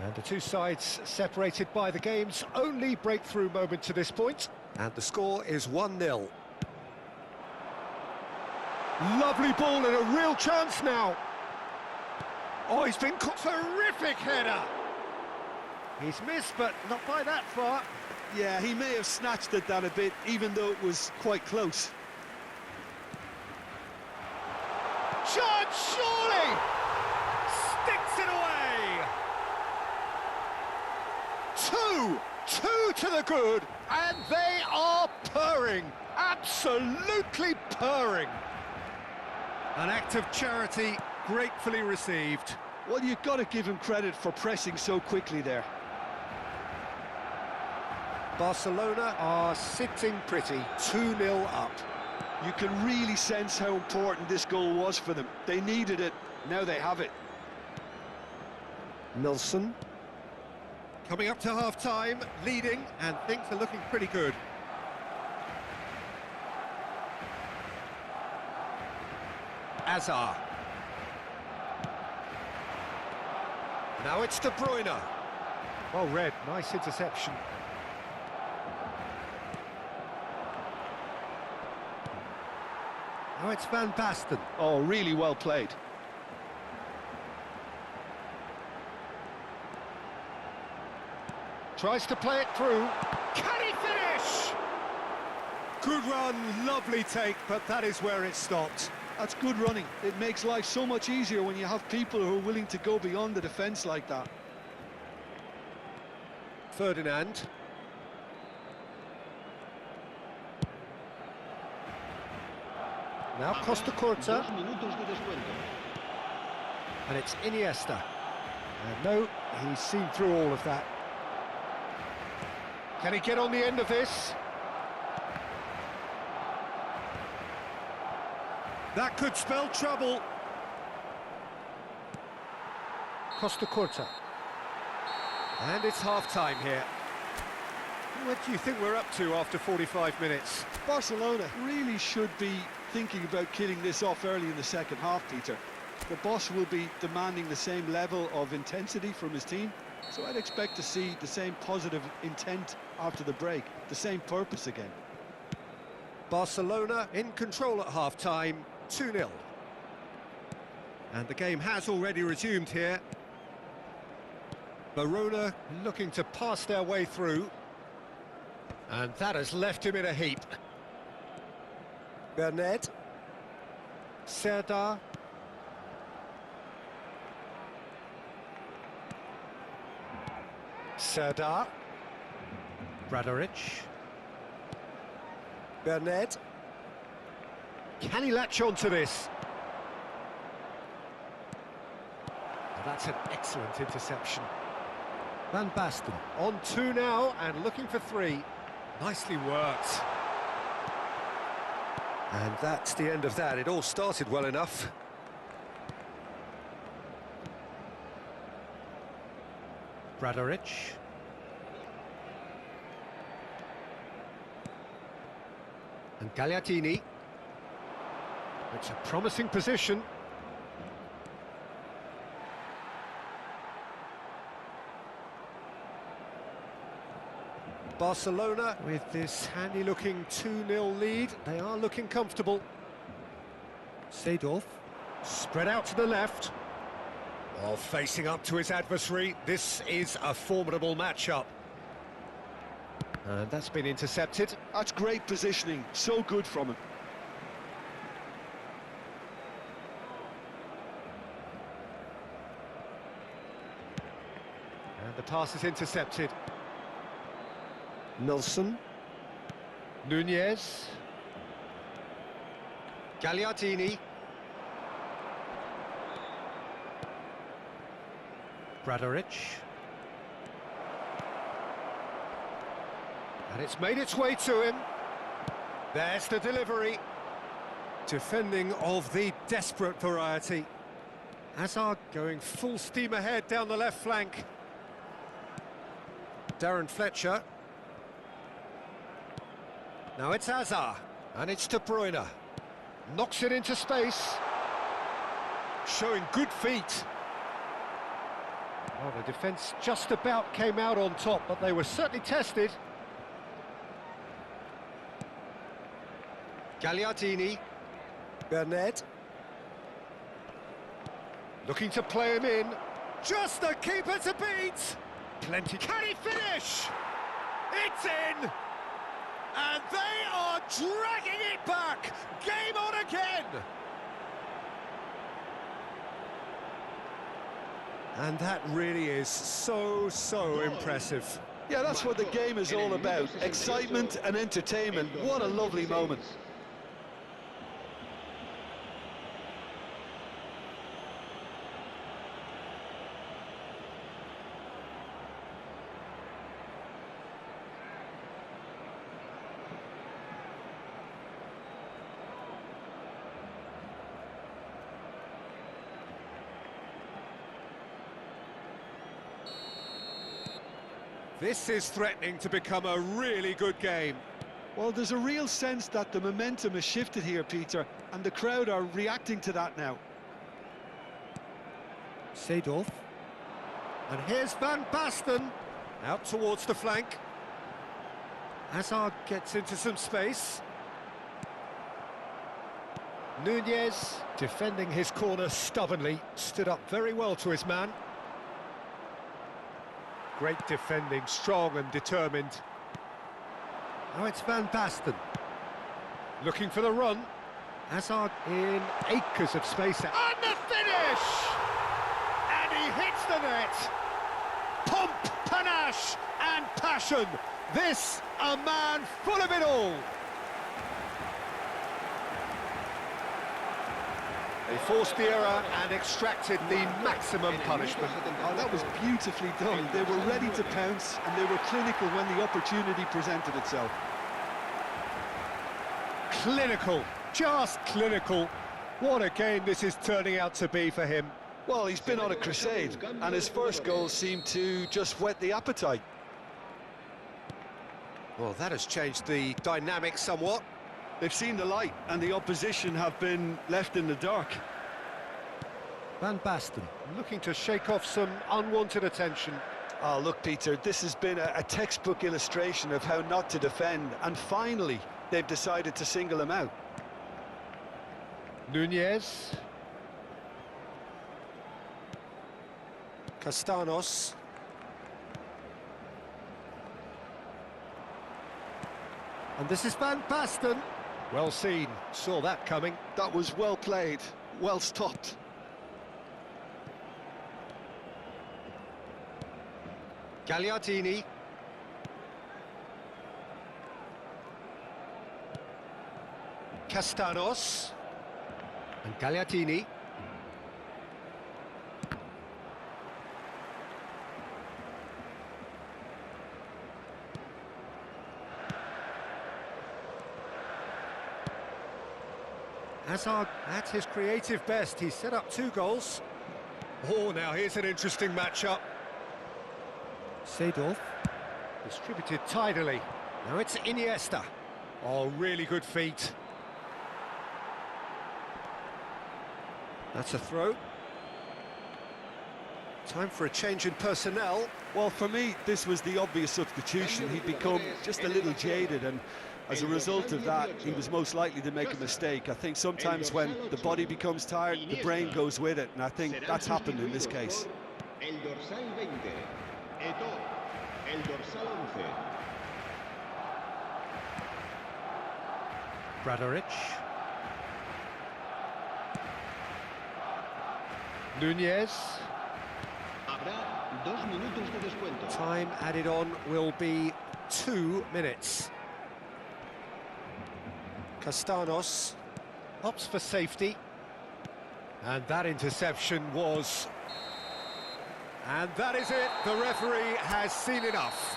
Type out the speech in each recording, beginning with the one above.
And the two sides separated by the game's only breakthrough moment to this point. And the score is 1-0. Lovely ball and a real chance now. Oh, he's been caught. Terrific header. He's missed, but not by that far. Yeah, he may have snatched at that a bit, even though it was quite close. Chance, surely! Sticks it away! Two to the good, and they are purring. Absolutely purring. An act of charity gratefully received. Well, you've got to give him credit for pressing so quickly there. Barcelona are sitting pretty, 2-0 up. You can really sense how important this goal was for them. They needed it, now they have it. Nilsson. Coming up to half-time, leading, and things are looking pretty good. Hazard. Now it's De Bruyne. Well read, nice interception. Now it's Van Basten. Oh, really well played. Tries to play it through. Can he finish? Good run, lovely take, but that is where it stopped. That's good running. It makes life so much easier when you have people who are willing to go beyond the defence like that. Ferdinand. Now Costa Curta. And it's Iniesta. And no, he's seen through all of that. Can he get on the end of this? That could spell trouble. Costa Curta. And it's half-time here. What do you think we're up to after 45 minutes? Barcelona really should be thinking about killing this off early in the second half, Peter. The boss will be demanding the same level of intensity from his team, so I'd expect to see the same positive intent after the break, the same purpose again. Barcelona in control at half-time, 2-0. And the game has already resumed here. Verona looking to pass their way through. And that has left him in a heap. Bernat. Serdar. Serdar. Bradaric. Bernat. Can he latch on to this? That's an excellent interception. Van Basten on 2 now and looking for 3. Nicely worked. And that's the end of that. It all started well enough. Bradaric. And Gagliardini. It's a promising position. Barcelona, with this handy-looking 2-0 lead, they are looking comfortable. Seedorf, spread out to the left. While facing up to his adversary, this is a formidable matchup. And that's been intercepted. That's great positioning, so good from him. And the pass is intercepted. Nilsson. Nunez. Gagliardini. Bradaric. And it's made its way to him. There's the delivery. Defending of the desperate variety. Hazard going full steam ahead down the left flank. Darren Fletcher. Now it's Hazard, and it's De Bruyne. Knocks it into space. Showing good feet. Well, the defence just about came out on top, but they were certainly tested. Gagliardini. Bernard. Looking to play him in. Just the keeper to beat! Plenty. Can he finish? It's in! And they are dragging it back! Game on again! And that really is so impressive. Yeah, that's what the game is all about. Excitement and entertainment. What a lovely moment. This is threatening to become a really good game. Well, there's a real sense that the momentum has shifted here, Peter, and the crowd are reacting to that now. Seedorf. And here's Van Basten, out towards the flank. Hazard gets into some space. Nunez, defending his corner stubbornly, stood up very well to his man. Great defending, strong and determined. Now it's Van Basten. Looking for the run. Hazard in acres of space. And the finish! And he hits the net. Pomp, panache and passion. This, a man full of it all. They forced the error and extracted the maximum punishment. Oh, that was beautifully done. They were ready to pounce, and they were clinical when the opportunity presented itself. Clinical, just clinical. What a game this is turning out to be for him. Well, he's been on a crusade, and his first goal seemed to just whet the appetite. Well, that has changed the dynamic somewhat. They've seen the light, and the opposition have been left in the dark. Van Basten looking to shake off some unwanted attention. Oh, look, Peter, this has been a textbook illustration of how not to defend, and finally, they've decided to single him out. Nunez. Castanos. And this is Van Basten. Well seen, saw that coming. That was well played, well stopped. Gagliardini. Castanos. And Gagliardini. Hazard at his creative best. He set up 2 goals. Oh, now here's an interesting matchup. Seedorf distributed tidily. Now it's Iniesta. Oh, really good feet. That's a throw. Time for a change in personnel. Well, for me, this was the obvious substitution. He'd become just a little jaded, and as a result of that, he was most likely to make a mistake. I think sometimes when the body becomes tired, the brain goes with it, and I think that's happened in this case. Bradaric. Nunez. Time added on will be 2 minutes. Castanos opts for safety. And that interception was... And that is it. The referee has seen enough.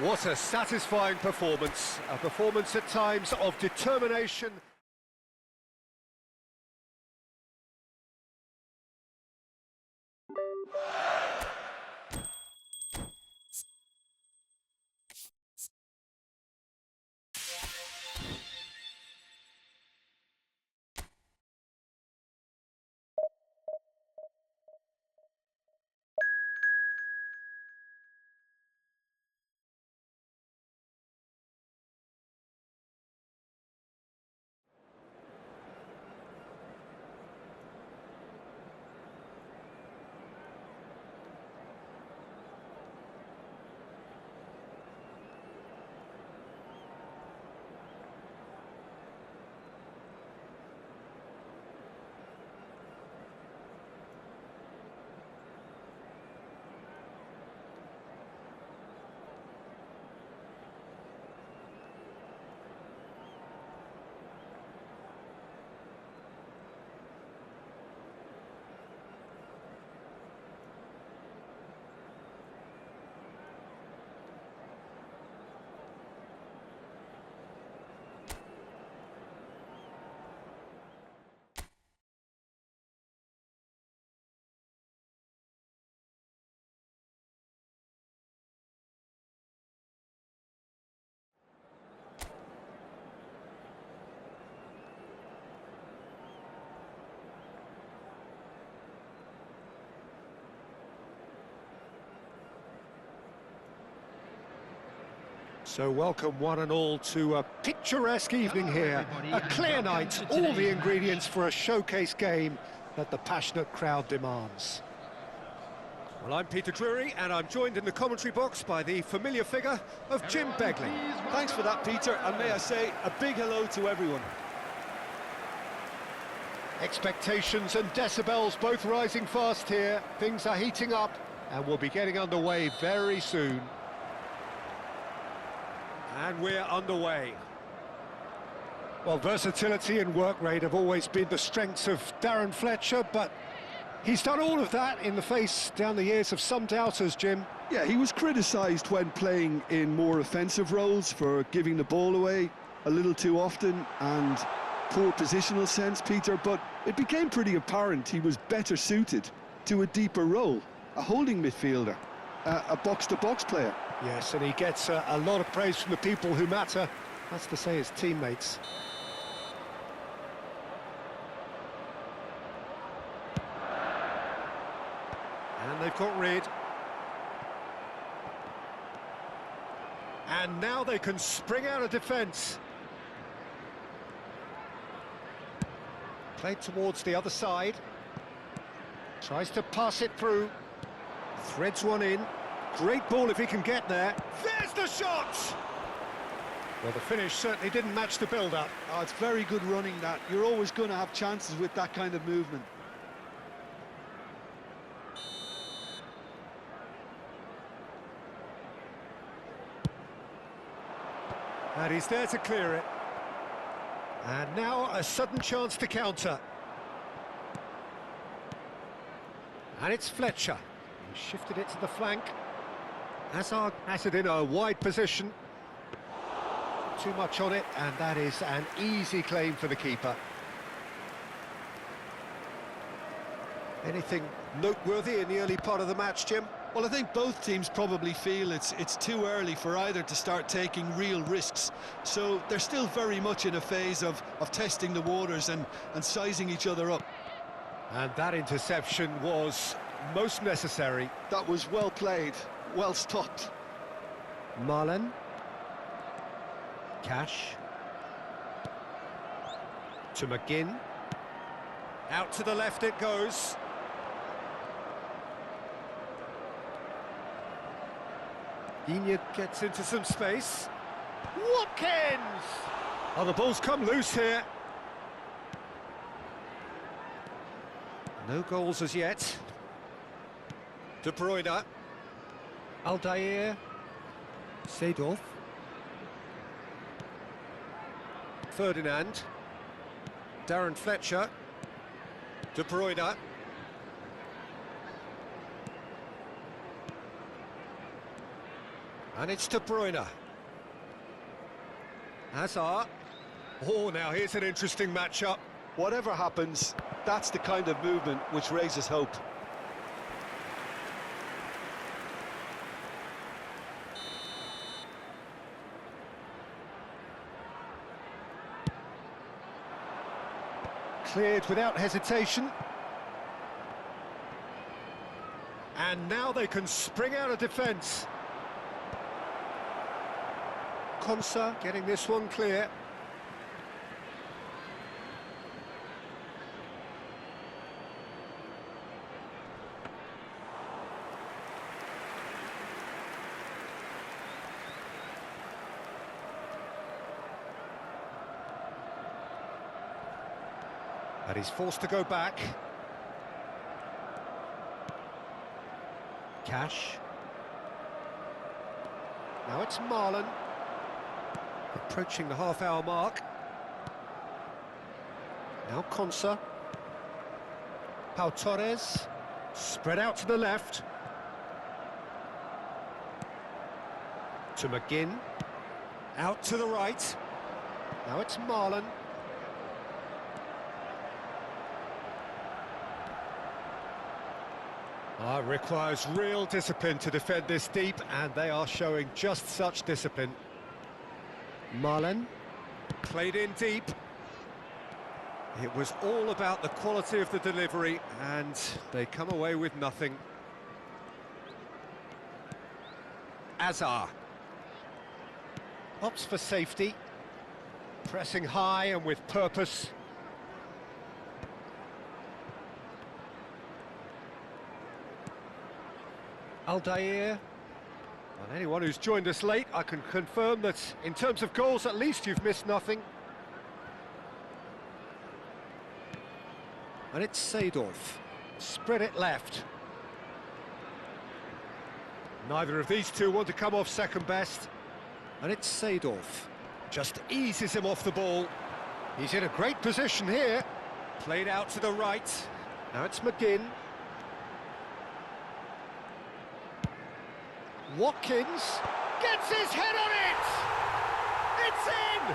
What a satisfying performance. A performance at times of determination. So welcome one and all to a picturesque evening here, a clear night, all the ingredients for a showcase game that the passionate crowd demands. Well, I'm Peter Drury, and I'm joined in the commentary box by the familiar figure of Jim Begley. Thanks for that, Peter, and may I say a big hello to everyone. Expectations and decibels both rising fast here. Things are heating up, and we'll be getting underway very soon. And we're underway. Well, versatility and work rate have always been the strengths of Darren Fletcher, but he's done all of that in the face down the years of some doubters, Jim. Yeah, he was criticised when playing in more offensive roles for giving the ball away a little too often and poor positional sense, Peter, but it became pretty apparent he was better suited to a deeper role, a holding midfielder, a box-to-box player. Yes, and he gets a lot of praise from the people who matter. That's to say his teammates. And they've got rid. And now they can spring out of defence. Played towards the other side. Tries to pass it through. Threads one in. Great ball if he can get there. There's the shot! Well, the finish certainly didn't match the build-up. Oh, it's very good running, that. You're always going to have chances with that kind of movement. And he's there to clear it. And now a sudden chance to counter. And it's Fletcher. He shifted it to the flank. Hazard has it in a wide position. Too much on it, and that is an easy claim for the keeper. Anything noteworthy in the early part of the match, Jim? Well, I think both teams probably feel it's too early for either to start taking real risks. So they're still very much in a phase of testing the waters and sizing each other up. And that interception was most necessary. That was well played, well stopped. Marlen. Cash. To McGinn. Out to the left it goes. Inyard gets into some space. Watkins! Oh, the ball's come loose here. No goals as yet. De Bruyne. Aldair. Seedorf. Ferdinand. Darren Fletcher. De Bruyne. And it's De Bruyne. Hazard. Oh, now here's an interesting matchup. Whatever happens, that's the kind of movement which raises hope. Cleared without hesitation. And now they can spring out of defence. Konsa getting this one clear. And he's forced to go back. Cash. Now it's Marlen. Approaching the half-hour mark. Now Konsa. Pau Torres. Spread out to the left. To McGinn. Out to the right. Now it's Marlen. It requires real discipline to defend this deep, and they are showing just such discipline. Marlen. Played in deep. It was all about the quality of the delivery, and they come away with nothing. Opts for safety. Pressing high and with purpose. Aldair. Well, anyone who's joined us late, I can confirm that in terms of goals, at least you've missed nothing. And it's Seedorf. Spread it left. Neither of these two want to come off second best. And it's Seedorf. Just eases him off the ball. He's in a great position here. Played out to the right. Now it's McGinn. Watkins gets his head on it! It's in!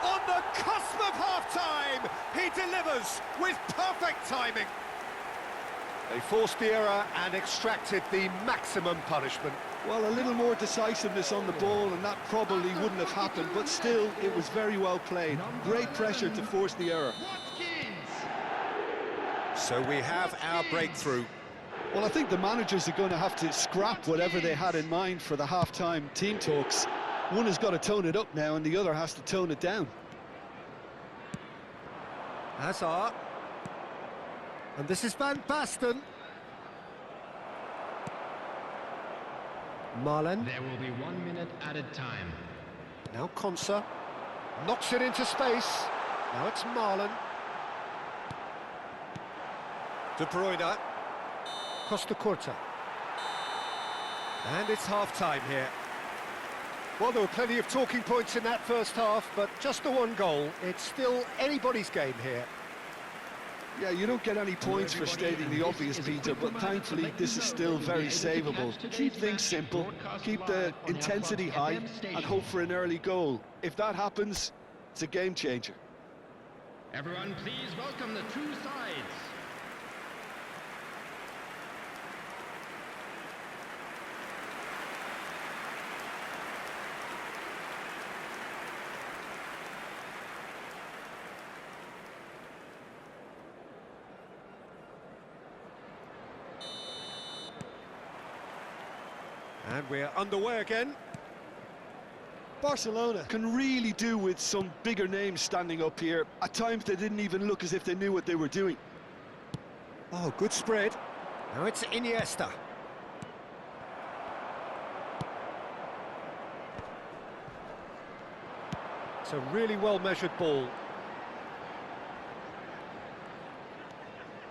On the cusp of half-time, he delivers with perfect timing. They forced the error and extracted the maximum punishment. Well, a little more decisiveness on the ball and that probably wouldn't have happened, but still, it was very well played. Great pressure to force the error. So we have our breakthrough. Well, I think the managers are going to have to scrap whatever they had in mind for the half-time team talks. One has got to tone it up now and the other has to tone it down. Hazard. And this is Van Basten. Marlen. There will be 1 minute added time. Now Konsa. Knocks it into space. Now it's Marlen. De Bruyne. Costa Curta. And it's half-time here. Well, there were plenty of talking points in that first half, but just the one goal. It's still anybody's game here. Yeah, you don't get any points for stating the obvious, Peter, but thankfully this is still very savable. Keep things simple, keep the intensity high, and hope for an early goal. If that happens, it's a game changer. Everyone, please welcome the two sides. And we're underway again. Barcelona can really do with some bigger names standing up here. At times they didn't even look as if they knew what they were doing. Oh, good spread. Now it's Iniesta. It's a really well-measured ball.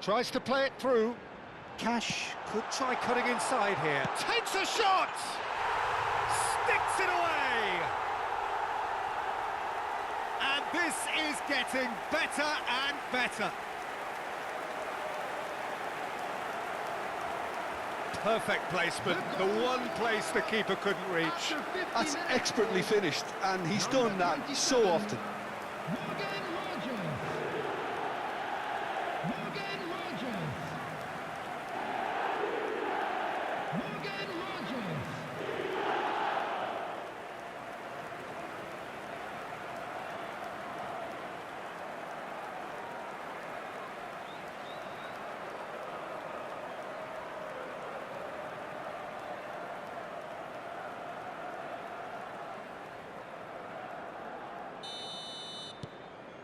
Tries to play it through. Cash could try cutting inside here. Takes a shot! Sticks it away! And this is getting better and better. Perfect placement, the one place the keeper couldn't reach. That's expertly finished, and he's done that so often.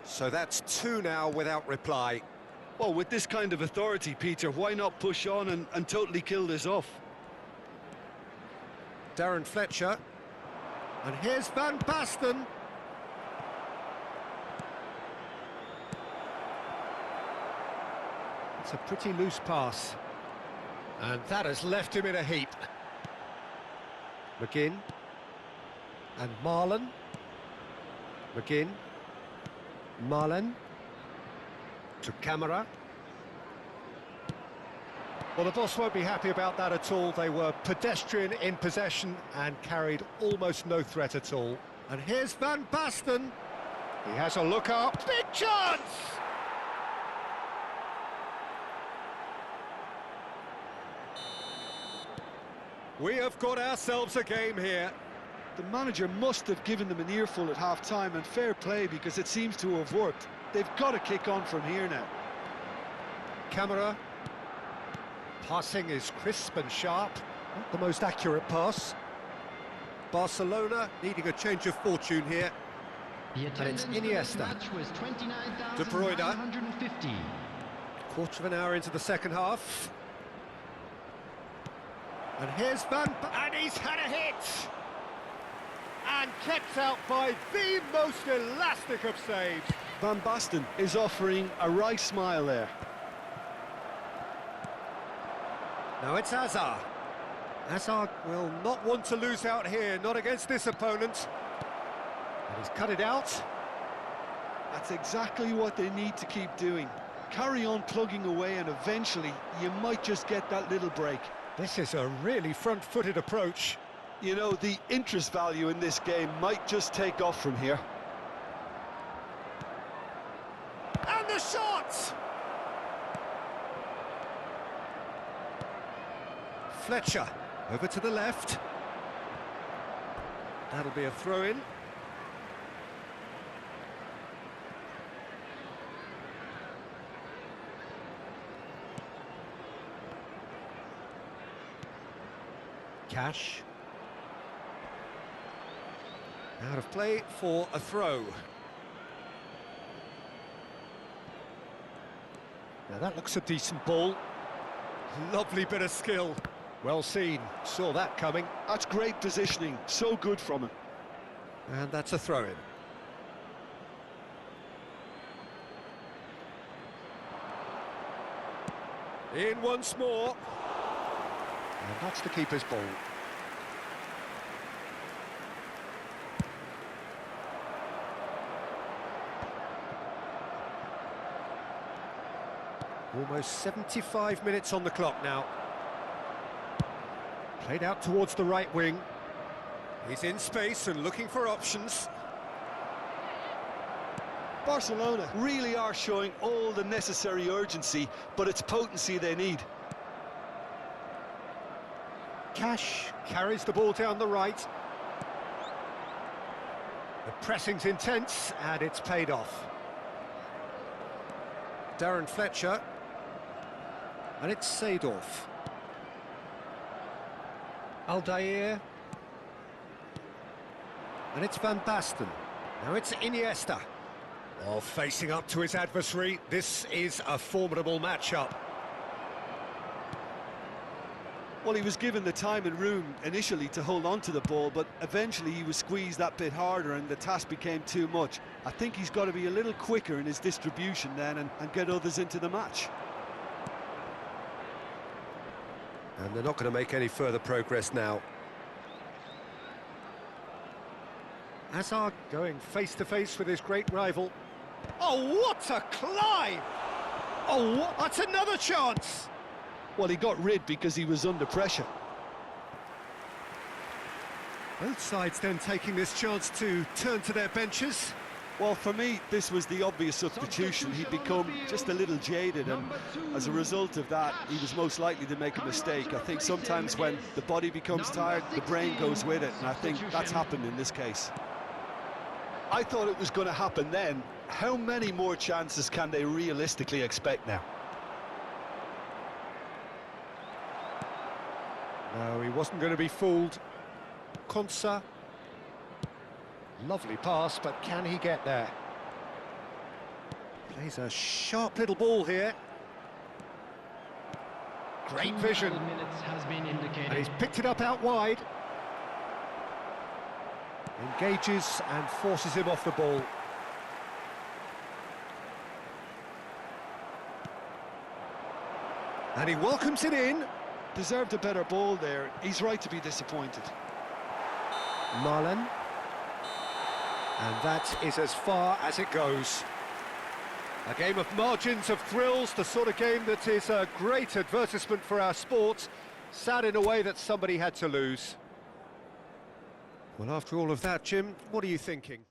So that's two now without reply. Well, with this kind of authority, Peter, why not push on and totally kill this off? Darren Fletcher. And here's Van Basten. It's a pretty loose pass. And that has left him in a heap. McGinn. And Marlen. McGinn. Marlen. To Camera. Well, the boss won't be happy about that at all. They were pedestrian in possession and carried almost no threat at all. And here's Van Basten. He has a look up. Big chance! We have got ourselves a game here. The manager must have given them an earful at half-time, and fair play because it seems to have worked. They've got to kick on from here now. Camera. Passing is crisp and sharp. Not the most accurate pass. Barcelona needing a change of fortune here. The And it's attendance for this Iniesta. match was De Bruyne. 29,950. Quarter of an hour into the second half. And here's and he's had a hit! And kept out by the most elastic of saves. Van Basten is offering a right smile there. Now it's Hazard. Hazard will not want to lose out here, not against this opponent. And he's cut it out. That's exactly what they need to keep doing. Carry on plugging away and eventually you might just get that little break. This is a really front-footed approach. You know, the interest value in this game might just take off from here. And the shot! Fletcher, over to the left. That'll be a throw-in. Cash. Out of play for a throw. Now that looks a decent ball. Lovely bit of skill. Well seen, saw that coming. That's great positioning, so good from him. And that's a throw-in. In once more. And that's the keeper's ball. Almost 75 minutes on the clock now. Played out towards the right wing. He's in space and looking for options. Barcelona really are showing all the necessary urgency, but it's potency they need. Cash carries the ball down the right. The pressing's intense and it's paid off. Darren Fletcher. And it's Seedorf. Aldair. And it's Van Basten. Now it's Iniesta. Oh, facing up to his adversary, this is a formidable matchup. Well, he was given the time and room initially to hold on to the ball, but eventually he was squeezed that bit harder and the task became too much. I think he's got to be a little quicker in his distribution then and get others into the match. And they're not going to make any further progress now. Hazard going face-to-face with his great rival. Oh, what a climb! Oh, that's another chance! Well, he got rid because he was under pressure. Both sides then taking this chance to turn to their benches. Well, for me, this was the obvious substitution. He'd become just a little jaded, and as a result of that, he was most likely to make a mistake. I think sometimes when the body becomes tired, the brain goes with it, and I think that's happened in this case. I thought it was going to happen then. How many more chances can they realistically expect now? No, he wasn't going to be fooled. Konsa. Lovely pass, but can he get there? Plays a sharp little ball here. Great vision. And he's picked it up out wide. Engages and forces him off the ball. And he welcomes it in. Deserved a better ball there. He's right to be disappointed. Marlen. And that is as far as it goes. A game of margins, of thrills, the sort of game that is a great advertisement for our sport. Sad in a way that somebody had to lose. Well, after all of that, Jim, what are you thinking?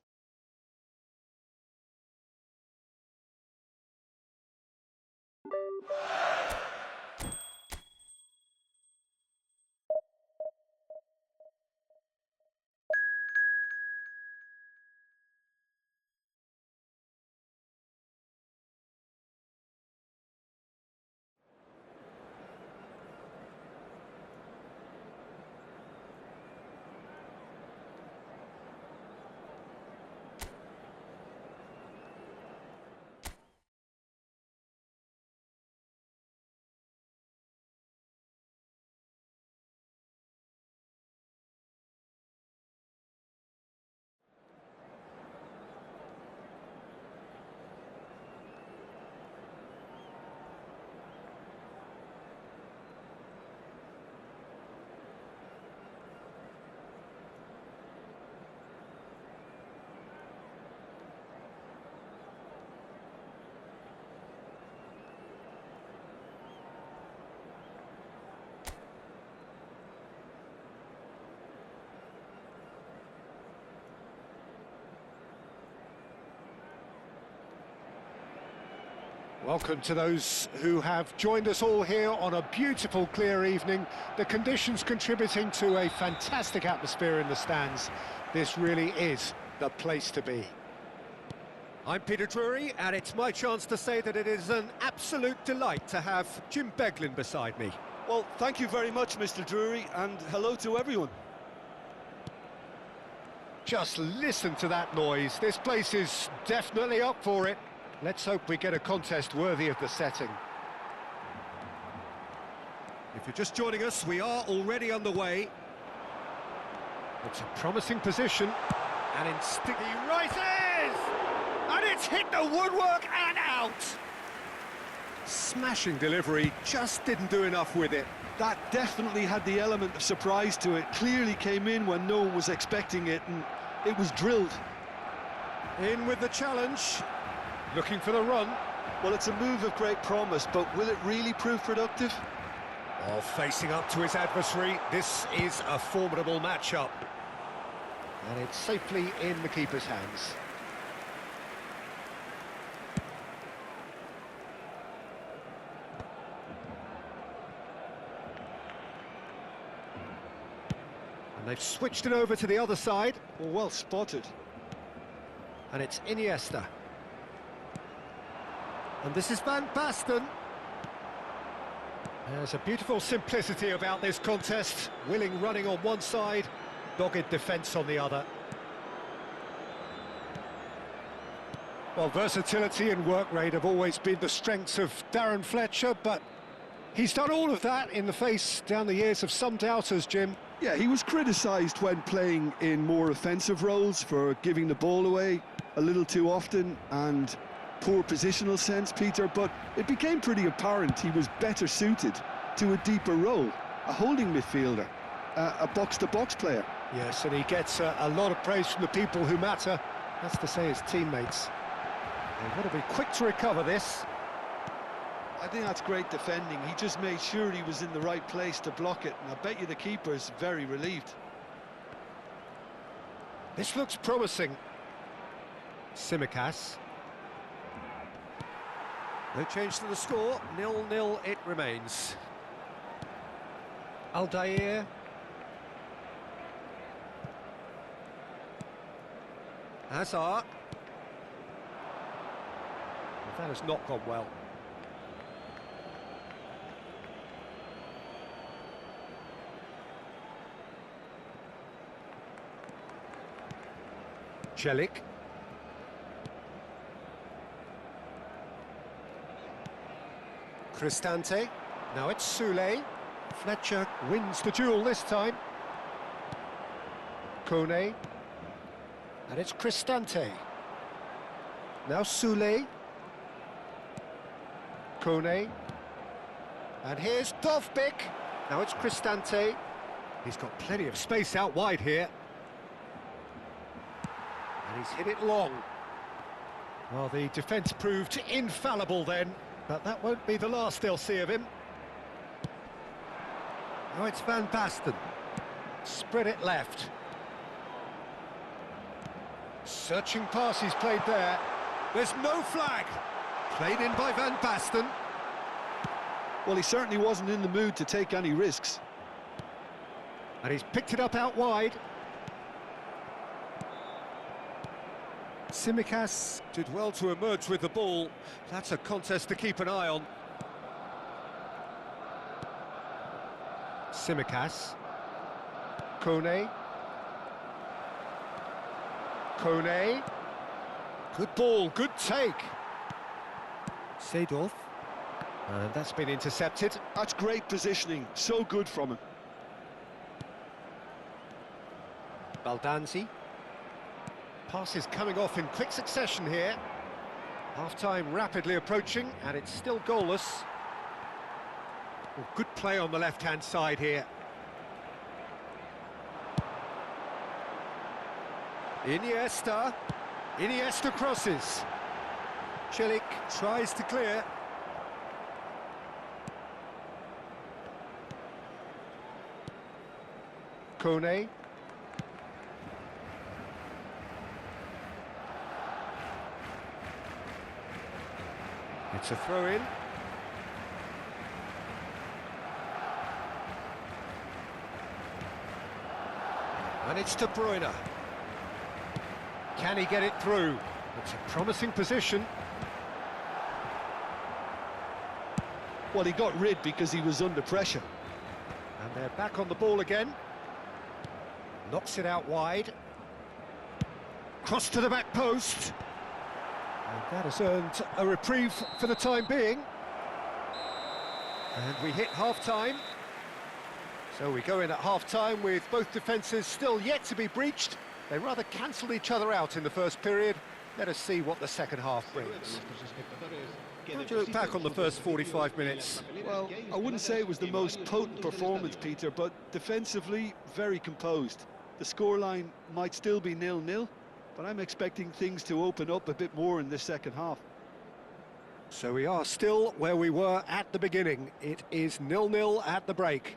Welcome to those who have joined us all here on a beautiful, clear evening. The conditions contributing to a fantastic atmosphere in the stands. This really is the place to be. I'm Peter Drury, and it's my chance to say that it is an absolute delight to have Jim Beglin beside me. Well, thank you very much, Mr. Drury, and hello to everyone. Just listen to that noise. This place is definitely up for it. Let's hope we get a contest worthy of the setting. If you're just joining us, we are already underway. It's a promising position, and he rises! And it's hit the woodwork and out! Smashing delivery, just didn't do enough with it. That definitely had the element of surprise to it. Clearly came in when no one was expecting it, and it was drilled. In with the challenge. Looking for the run. Well, it's a move of great promise, but will it really prove productive? While facing up to his adversary, this is a formidable matchup. And it's safely in the keeper's hands. And they've switched it over to the other side. Well spotted. And it's Iniesta. And this is Van Basten. There's a beautiful simplicity about this contest. Willing running on one side, dogged defence on the other. Well, versatility and work rate have always been the strengths of Darren Fletcher, but he's done all of that in the face down the years of some doubters, Jim. Yeah, he was criticised when playing in more offensive roles for giving the ball away a little too often and poor positional sense, Peter, but it became pretty apparent he was better suited to a deeper role, a holding midfielder, a box-to-box player. Yes, and he gets a lot of praise from the people who matter, that's to say his teammates. They've got to be quick to recover this. I think that's great defending. He just made sure he was in the right place to block it, and I bet you the keeper's very relieved. This looks promising. Tsimikas. No change to the score, 0-0 it remains. Aldair. Hazard. That has not gone well. Celik. Cristante. Now it's Soule. Fletcher wins the duel this time. Kone. And it's Cristante. Now Soule. Kone. And here's Dovbyk. Now it's Cristante. He's got plenty of space out wide here. And he's hit it long. Well, the defence proved infallible then. But that won't be the last they'll see of him. Now it's Van Basten. Spread it left. Searching pass he's played there. There's no flag. Played in by Van Basten. Well, he certainly wasn't in the mood to take any risks. And he's picked it up out wide. Tsimikas did well to emerge with the ball. That's a contest to keep an eye on. Tsimikas. Kone. Kone. Good ball, good take. Seedorf. And that's been intercepted. That's great positioning, so good from him. Baldanzi. Passes coming off in quick succession here. Half-time rapidly approaching, and it's still goalless. Well, good play on the left-hand side here. Iniesta. Iniesta crosses. Celik tries to clear. Kone. It's a throw-in. And it's De Bruyne. Can he get it through? It's a promising position. Well, he got rid because he was under pressure. And they're back on the ball again. Knocks it out wide. Cross to the back post. And that has earned a reprieve for the time being. And we hit half-time. So we go in at half-time with both defences still yet to be breached. They rather cancelled each other out in the first period. Let us see what the second half brings. How do you look back on the first 45 minutes? Well, I wouldn't say it was the most potent performance, Peter, but defensively, very composed. The scoreline might still be 0-0, but I'm expecting things to open up a bit more in this second half. So we are still where we were at the beginning. It is 0-0 at the break.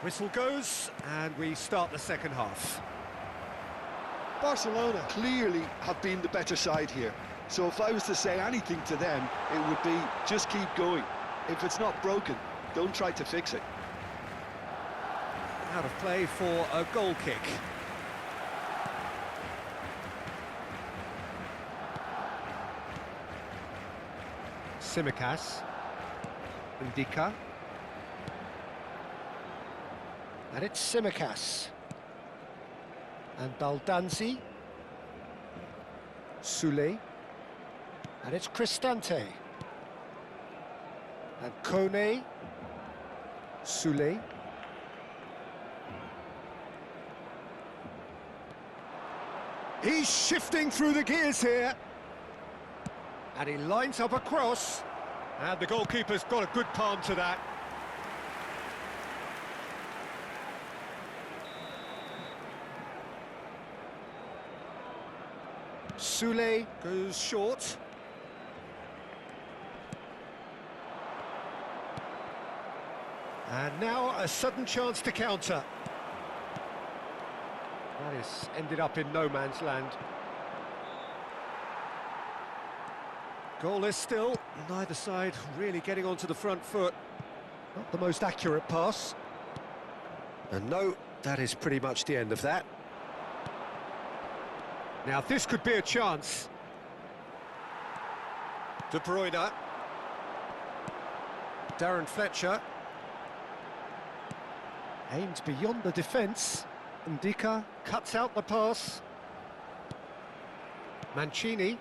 Whistle goes, and we start the second half. Barcelona clearly have been the better side here. So if I was to say anything to them, it would be just keep going. If it's not broken, don't try to fix it. Out of play for a goal kick. Tsimikas. Ndika. And it's Tsimikas. And Baldanzi. Soulé. And it's Cristante. And Kone. Soulé. He's shifting through the gears here. And he lines up a cross. And the goalkeeper's got a good palm to that. Soulé goes short. And now a sudden chance to counter. That has ended up in no man's land. Goalless still, neither side really getting onto the front foot. Not the most accurate pass. And no, that is pretty much the end of that. Now this could be a chance. De Bruyne. Darren Fletcher. Aims beyond the defence. Ndika cuts out the pass. Mancini.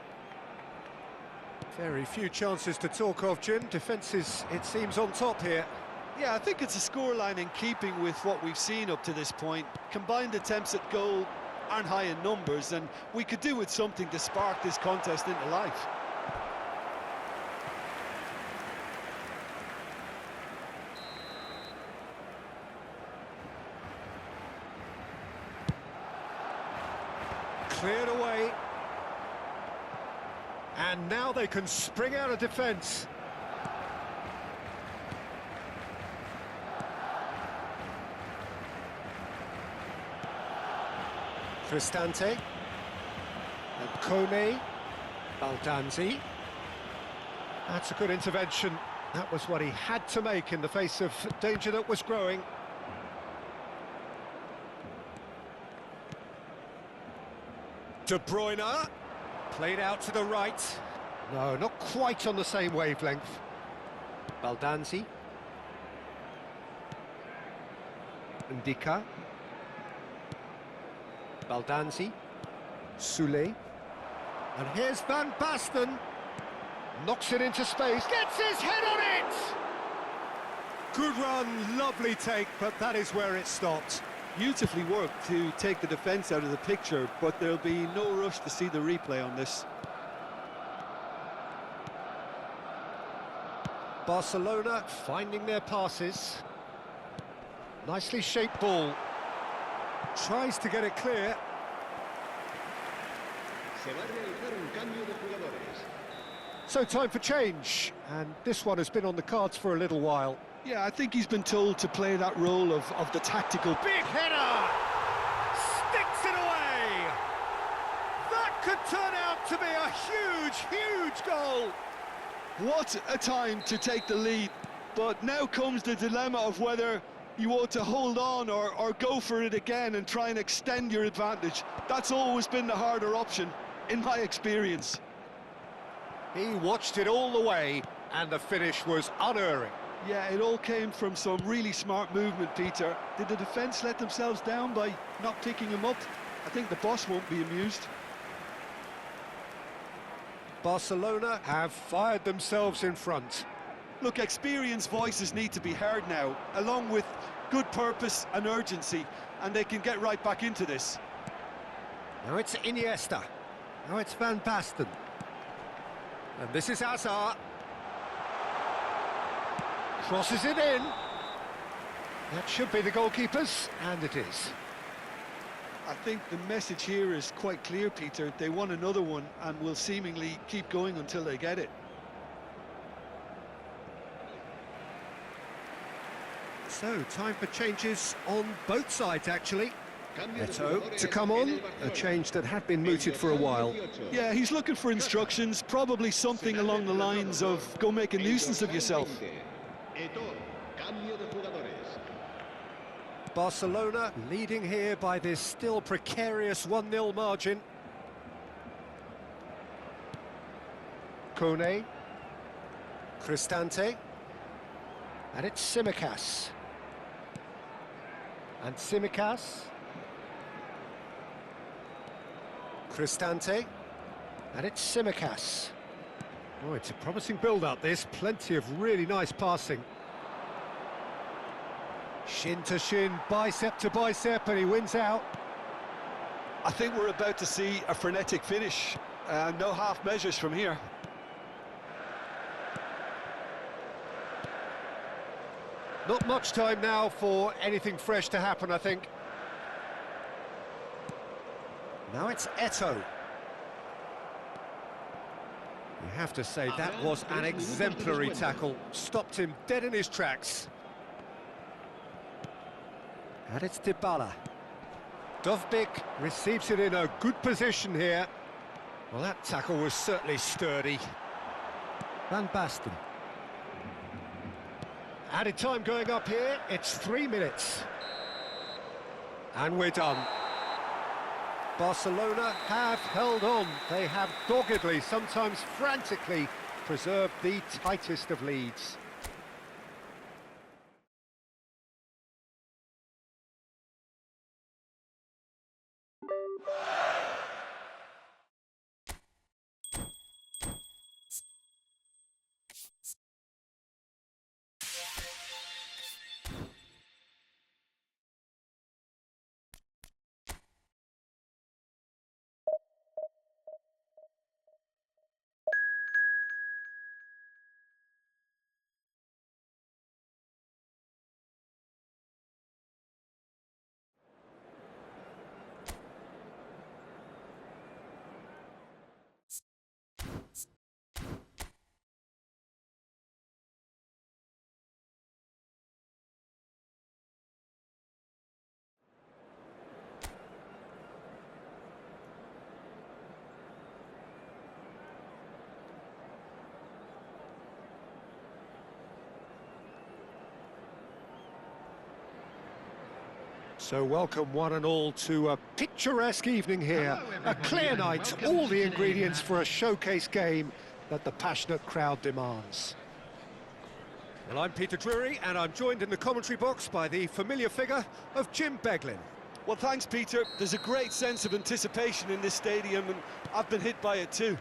Very few chances to talk of, Jim. Defence is, it seems, on top here. Yeah, I think it's a scoreline in keeping with what we've seen up to this point. Combined attempts at goal aren't high in numbers, and we could do with something to spark this contest into life. Cleared away. And now they can spring out of defence. Cristante. And Kone. Baldanzi. That's a good intervention. That was what he had to make in the face of danger that was growing. De Bruyne. Played out to the right. No, not quite on the same wavelength. Baldanzi. Ndika. Baldanzi. Soulé. And here's Van Basten. Knocks it into space. Gets his head on it! Good run, lovely take, but that is where it stopped. Beautifully worked to take the defence out of the picture, but there'll be no rush to see the replay on this. Barcelona finding their passes. Nicely shaped ball. Tries to get it clear. So time for change, and this one has been on the cards for a little while. Yeah, I think he's been told to play that role of the tactical. Big header! Sticks it away! That could turn out to be a huge, huge goal! What a time to take the lead, but now comes the dilemma of whether you want to hold on or go for it again and try and extend your advantage. That's always been the harder option, in my experience. He watched it all the way, and the finish was unerring. Yeah, it all came from some really smart movement, Peter. Did the defence let themselves down by not picking him up? I think the boss won't be amused. Barcelona have fired themselves in front. Look, experienced voices need to be heard now, along with good purpose and urgency, and they can get right back into this. Now it's Iniesta. Now it's Van Basten. And this is Hazard. Crosses it in. That should be the goalkeepers, and it is. I think the message here is quite clear, Peter. They want another one and will seemingly keep going until they get it. So, time for changes on both sides, actually. Eto to come on, a change that had been mooted for a while. Yeah, he's looking for instructions, probably something along the lines of, go make a nuisance of yourself. Barcelona leading here by this still precarious 1-0 margin. Kone. Cristante. And it's Tsimikas. And Tsimikas. Cristante. And it's Tsimikas. Oh, it's a promising build-up, this. Plenty of really nice passing. Shin to shin, bicep to bicep, and he wins out. I think we're about to see a frenetic finish. No half measures from here. Not much time now for anything fresh to happen, I think. Now it's Eto. You have to say that was an exemplary tackle. Stopped him dead in his tracks. And it's Dybala. Dovbyk receives it in a good position here. Well, that tackle was certainly sturdy. Van Basten. Added time going up here, it's 3 minutes. And we're done. Barcelona have held on. They have doggedly, sometimes frantically, preserved the tightest of leads. So welcome one and all to a picturesque evening here. A clear night, all the ingredients for a showcase game that the passionate crowd demands. Well, I'm Peter Drury, and I'm joined in the commentary box by the familiar figure of Jim Beglin. Well, thanks, Peter. There's a great sense of anticipation in this stadium, and I've been hit by it too.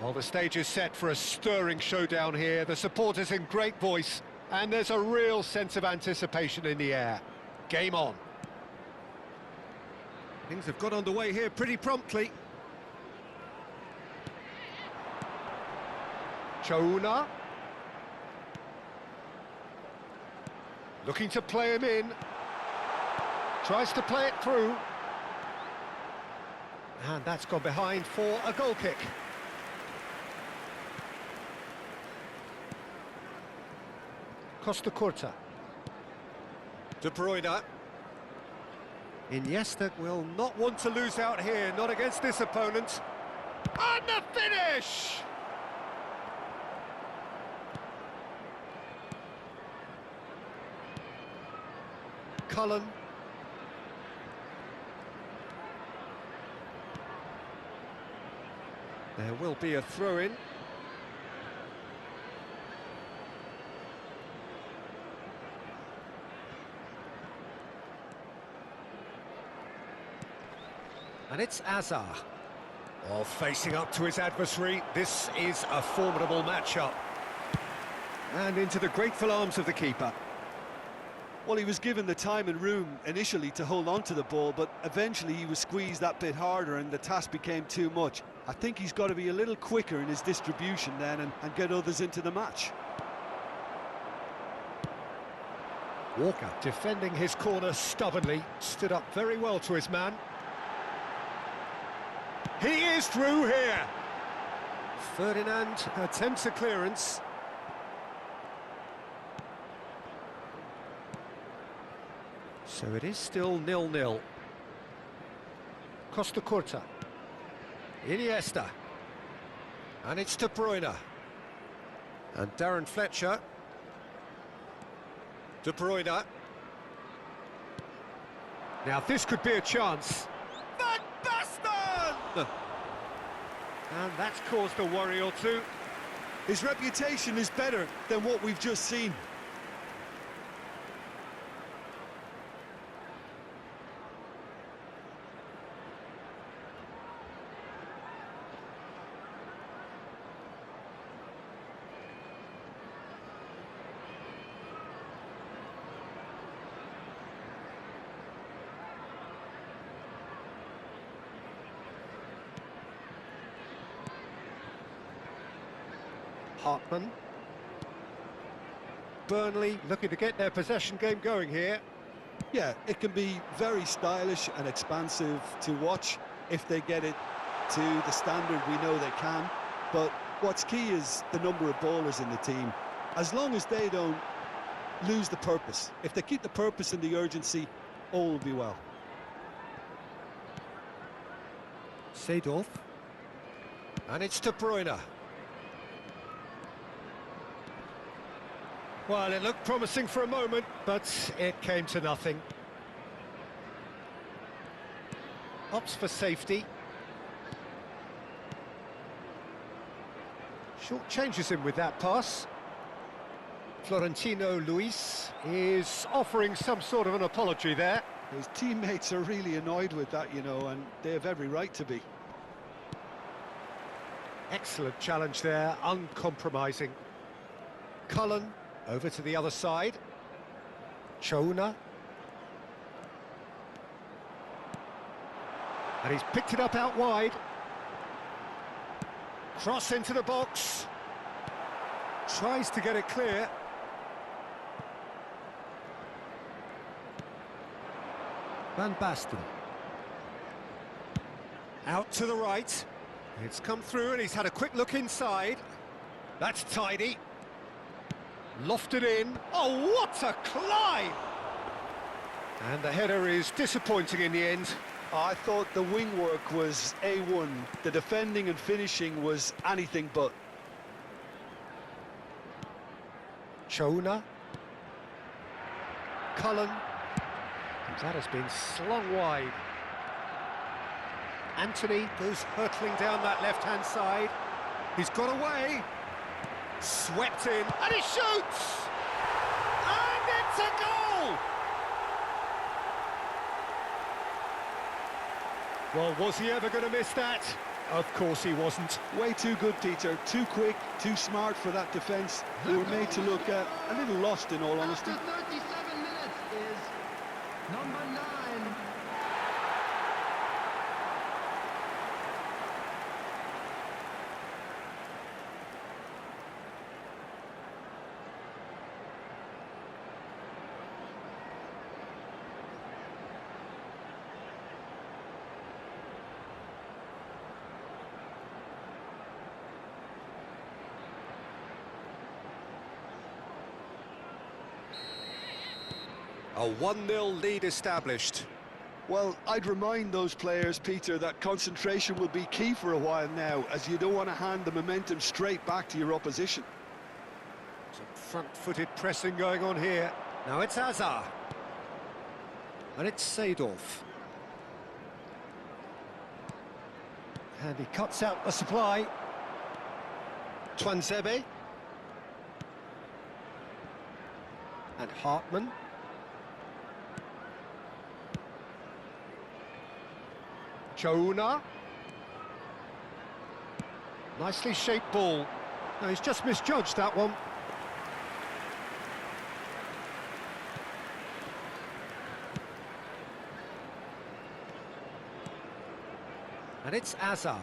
Well, the stage is set for a stirring showdown here. The supporters in great voice, And there's a real sense of anticipation in the air. Game on. Things have got underway here pretty promptly. Chouna. Looking to play him in. Tries to play it through. And that's gone behind for a goal kick. Costa Curta. De Bruyne. Iniesta will not want to lose out here, not against this opponent. And the finish! Cullen. There will be a throw-in. And it's Azar. Oh, facing up to his adversary, this is a formidable matchup. And into the grateful arms of the keeper. Well, he was given the time and room initially to hold on to the ball, but eventually he was squeezed that bit harder and the task became too much. I think he's got to be a little quicker in his distribution then and get others into the match. Walker defending his corner stubbornly, stood up very well to his man. He is through here. Ferdinand attempts a clearance. So it is still 0-0. Costa Curta. Iniesta. And it's De Bruyne. And Darren Fletcher. De Bruyne. Now this could be a chance. Van Basten! And that's caused a worry or two. His reputation is better than what we've just seen. Hartman. Burnley looking to get their possession game going here. Yeah, it can be very stylish and expansive to watch if they get it to the standard we know they can. But what's key is the number of ballers in the team. As long as they don't lose the purpose, if they keep the purpose and the urgency, all will be well. Seedorf. And it's De Bruyne. Well, it looked promising for a moment, but it came to nothing. Opts for safety. Short changes him with that pass. Florentino Luis is offering some sort of an apology there. His teammates are really annoyed with that, you know, and they have every right to be. Excellent challenge there, uncompromising. Cullen. Over to the other side. Chouna. And he's picked it up out wide. Cross into the box. Tries to get it clear. Van Basten. Out to the right. It's come through and he's had a quick look inside. That's tidy. Lofted in. Oh, what a climb! And the header is disappointing in the end. I thought the wing work was A1. The defending and finishing was anything but. Chouna. Cullen. That has been slung wide. Anthony goes hurtling down that left-hand side. He's got away. Swept in, and he shoots! And it's a goal! Well, was he ever going to miss that? Of course he wasn't. Way too good, Peter. Too quick, too smart for that defence. They were made to look a little lost, in all honesty. After 37 minutes is number 9. A 1-0 lead established. Well, I'd remind those players, Peter, that concentration will be key for a while now, as you don't want to hand the momentum straight back to your opposition. Some front-footed pressing going on here. Now it's Hazard. And it's Seedorf. And he cuts out the supply. Tuanzebe. And Hartmann. Jonah. Nicely shaped ball. No, he's just misjudged that one. And it's Hazard.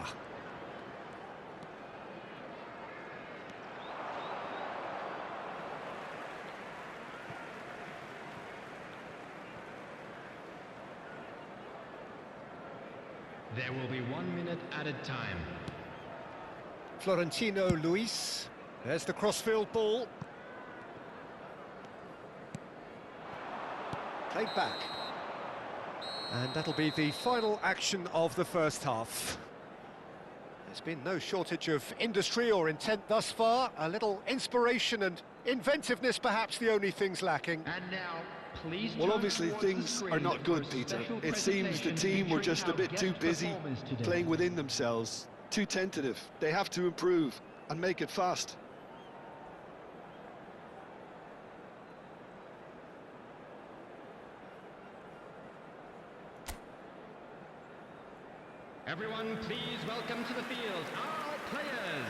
There will be 1 minute added time. Florentino Luis. There's the crossfield ball. Played back. And that'll be the final action of the first half. There's been no shortage of industry or intent thus far. A little inspiration and inventiveness, perhaps the only things lacking. And now, please. Well, obviously things are not good, Peter. It seems the team were just a bit too busy playing within themselves, too tentative. They have to improve and make it fast. Everyone, please welcome to the field our players.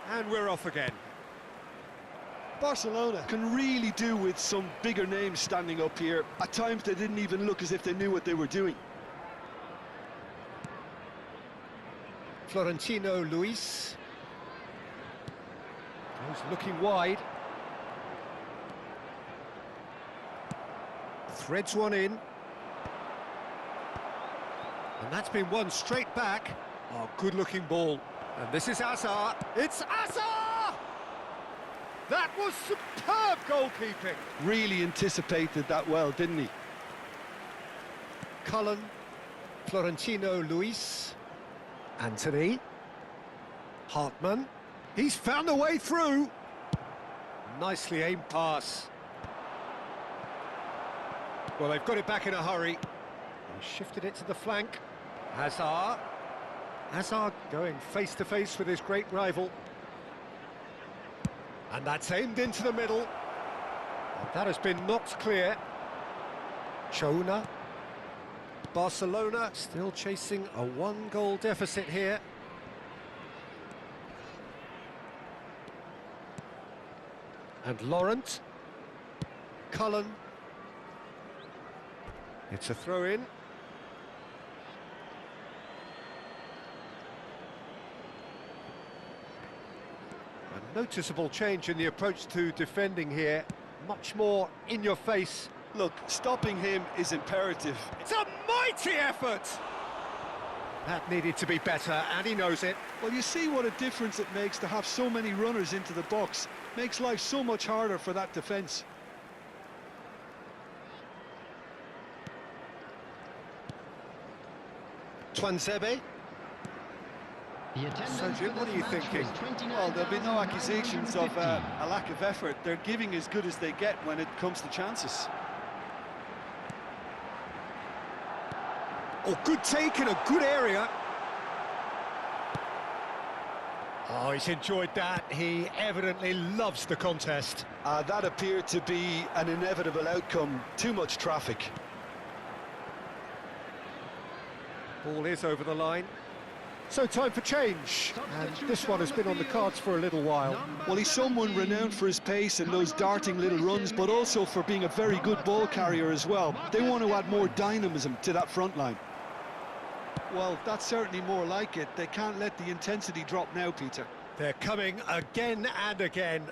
And we're off again. Barcelona can really do with some bigger names standing up here. At times they didn't even look as if they knew what they were doing. Florentino Luis. Goes looking wide. Threads one in. And that's been won straight back. Oh, good-looking ball. And this is Hazard. It's Hazard! That was superb goalkeeping. Really anticipated that well, didn't he? Cullen. Florentino Luis. Anthony. Hartmann. He's found a way through. Nicely aimed pass. Well, they've got it back in a hurry. He shifted it to the flank. Hazard. Hazard going face-to-face with his great rival. And that's aimed into the middle. And that has been knocked clear. Jonah. Barcelona still chasing a 1-goal deficit here. And Laurent. Cullen. It's a throw-in. A noticeable change in the approach to defending here. Much more in your face. Look, stopping him is imperative. It's a mighty effort! That needed to be better, and he knows it. Well, you see what a difference it makes to have so many runners into the box. Makes life so much harder for that defence. Tuanzebe. So, Jim, what are you thinking? Well, there'll be no accusations of a lack of effort. They're giving as good as they get when it comes to chances. Oh, good take in a good area. Oh, he's enjoyed that. He evidently loves the contest. That appeared to be an inevitable outcome. Too much traffic. Ball is over the line. So time for change, and this one has been on the cards for a little while. Well, he's someone renowned for his pace and those darting little runs, but also for being a very good ball carrier as well. They want to add more dynamism to that front line. Well, that's certainly more like it. They can't let the intensity drop now, Peter. They're coming again and again.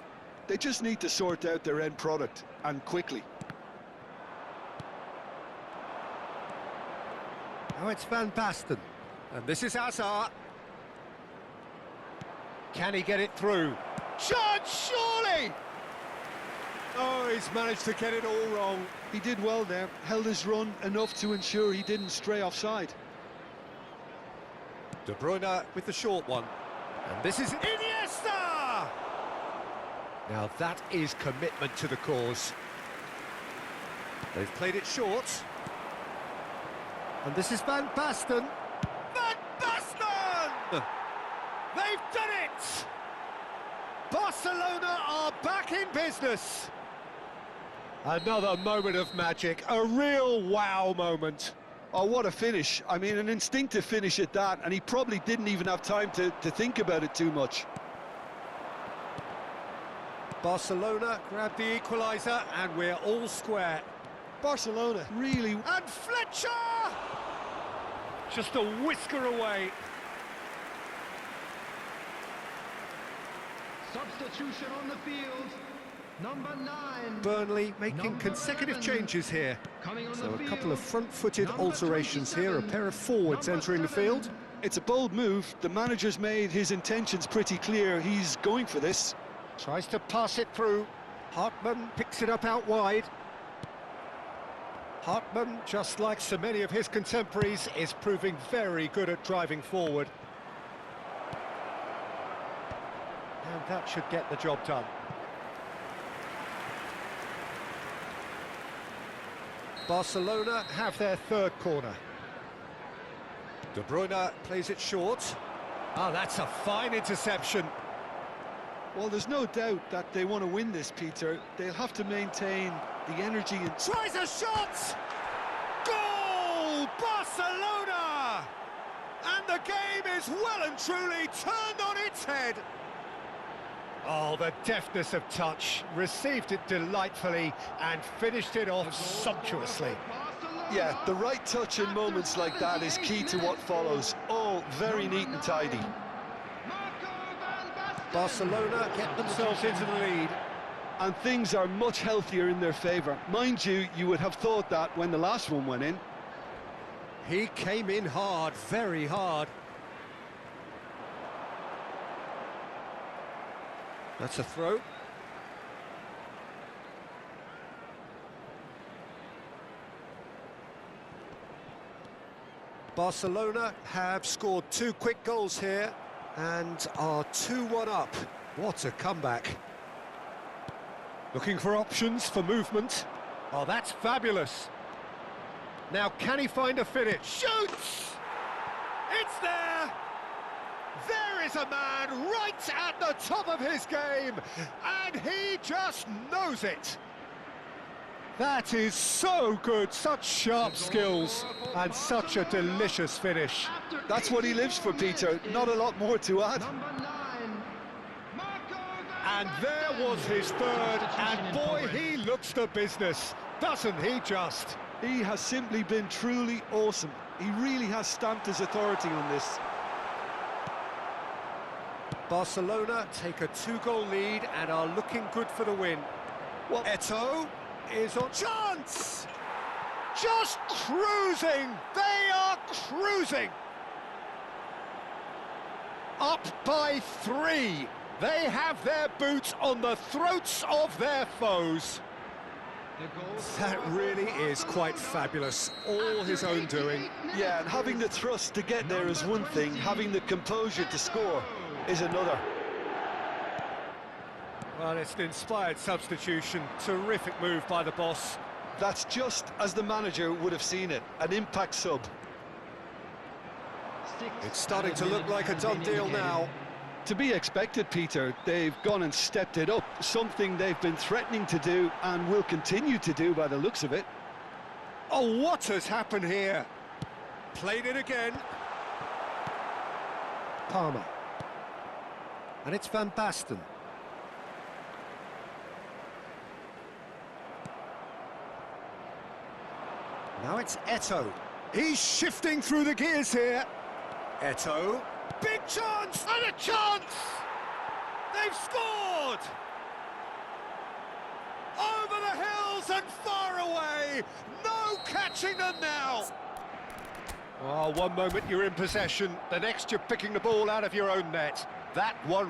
They just need to sort out their end product, and quickly. Now it's Van Basten. And this is Hazard. Can he get it through? Chance, surely! Oh, he's managed to get it all wrong. He did well there, held his run enough to ensure he didn't stray offside. De Bruyne with the short one. And this is Iniesta! Now that is commitment to the cause. They've played it short. And this is Van Basten. Van Basten! They've done it! Barcelona are back in business. Another moment of magic, a real wow moment. Oh, what a finish. I mean, an instinctive finish at that, and he probably didn't even have time to think about it too much. Barcelona grab the equaliser, and we're all square. Barcelona really... And Fletcher! Just a whisker away. Substitution on the field. Number 9. Burnley making consecutive changes here. So a couple of front-footed alterations here, a pair of forwards entering the field. It's a bold move. The manager's made his intentions pretty clear. He's going for this. Tries to pass it through. Hartman picks it up out wide. Hartman, just like so many of his contemporaries, is proving very good at driving forward. And that should get the job done. Barcelona have their third corner. De Bruyne plays it short. Ah, that's a fine interception. Well, there's no doubt that they want to win this, Peter. They'll have to maintain the energy and... Tries a shot! Goal! Barcelona! And the game is well and truly turned on its head. Oh, the deftness of touch, received it delightfully and finished it off sumptuously. Yeah, the right touch in moments like that is key to what follows. All very neat and tidy. Barcelona get themselves into the lead. And things are much healthier in their favour. Mind you, you would have thought that when the last one went in. He came in hard, very hard. That's a throw. Barcelona have scored 2 quick goals here and are 2-1 up. What a comeback. Looking for options for movement. Oh, that's fabulous. Now, can he find a finish? Shoots! It's there! There is a man right at the top of his game, and he just knows it. That is so good, such sharp skills, and such a delicious finish. That's what he lives for, Peter. Not a lot more to add. And there was his third, and boy, he looks the business, doesn't he just? He has simply been truly awesome. He really has stamped his authority on this. Barcelona take a 2-goal lead and are looking good for the win. Well, Eto'o is on chance! Just cruising! They are cruising! Up by 3. They have their boots on the throats of their foes. That really is quite fabulous, all his own doing. Yeah, and having the thrust to get there is one thing, having the composure to score is another. Well, it's an inspired substitution, terrific move by the boss. That's just as the manager would have seen it, an impact sub. It's starting to look like a done deal now. To be expected, Peter. They've gone and stepped it up, something they've been threatening to do and will continue to do by the looks of it. Oh, what has happened here? Played it again. Palmer. And it's Van Basten. Now it's Eto'o. He's shifting through the gears here. Eto'o. Big chance! And a chance! They've scored! Over the hills and far away! No catching them now! Oh, one moment you're in possession, the next you're picking the ball out of your own net. That one...